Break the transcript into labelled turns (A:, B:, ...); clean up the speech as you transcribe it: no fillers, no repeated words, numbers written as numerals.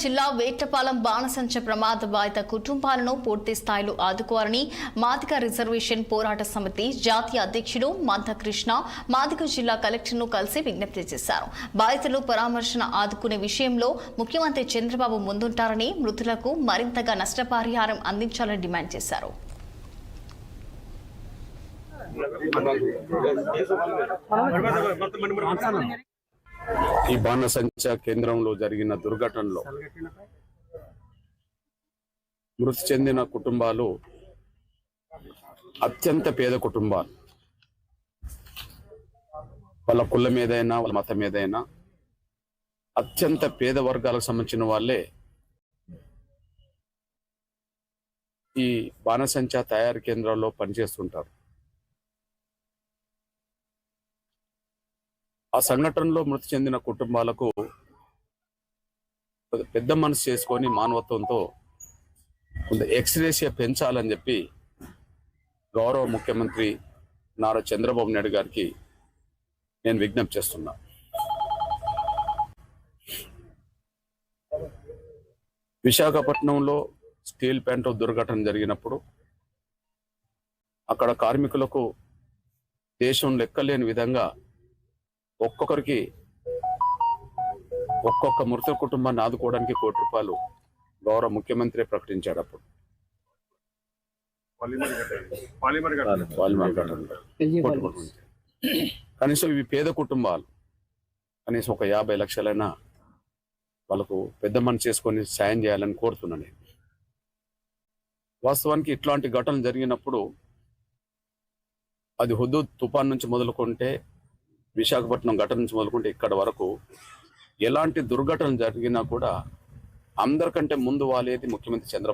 A: జిల్లా వేటపాలెం బాణసంచ ప్రమాద బాధిత కుటుంబాలను పూర్తి స్థాయిలో ఆదుకోవాలని మాదిగ రిజర్వేషన్ పోరాట సమితి జాతీయ అధ్యక్షుడు మందకృష్ణ మాదిగ జిల్లా కలెక్టర్ను కలిసి విజ్ఞప్తి చేశారు. బాధితులు పరామర్శన ఆదుకునే విషయంలో ముఖ్యమంత్రి చంద్రబాబు ముందుంటారని, మృతులకు మరింతగా నష్టపరిహారం అందించాలని డిమాండ్ చేశారు.
B: ఈ బాణసంచ కేంద్రంలో జరిగిన దుర్ఘటనలో మృతి చెందిన కుటుంబాలు అత్యంత పేద కుటుంబాలు. వాళ్ళ కులం ఏదైనా, వాళ్ళ మతం ఏదైనా అత్యంత పేద వర్గాలకు సంబంధించిన వాళ్ళే ఈ బాణసంచ తయారీ కేంద్రాల్లో పనిచేస్తుంటారు. ఆ సంఘటనలో మృతి చెందిన కుటుంబాలకు పెద్ద మనసు చేసుకొని మానవత్వంతో కొంత ఎక్స్గ్రేషియా పెంచాలని చెప్పి గౌరవ ముఖ్యమంత్రి నారా చంద్రబాబు నాయుడు గారికి నేను విజ్ఞప్తి చేస్తున్నా. విశాఖపట్నంలో స్టీల్ ప్లాంట్ దుర్ఘటన జరిగినప్పుడు అక్కడ కార్మికులకు దేశం లెక్కలేని విధంగా ఒక్కొక్కరికి ఒక్కొక్క మృత కుటుంబాన్ని ఆదుకోవడానికి ₹1 గౌరవ ముఖ్యమంత్రి ప్రకటించాడు. అప్పుడు కనీసం ఇవి పేద కుటుంబాలు, కనీసం ఒక 50 లక్షలైనా వాళ్ళకు పెద్ద మనసు చేసుకొని సాయం చేయాలని కోరుతున్నాను నేను. వాస్తవానికి ఇట్లాంటి ఘటనలు జరిగినప్పుడు అది హుదూద్ తుఫాన్ నుంచి మొదలుకుంటే, విశాఖపట్నం ఘటన నుంచి మొదలుకుంటే ఇక్కడ వరకు ఎలాంటి దుర్ఘటన జరిగినా కూడా అందరికంటే ముందు వాలేది ముఖ్యమంత్రి చంద్రబాబు.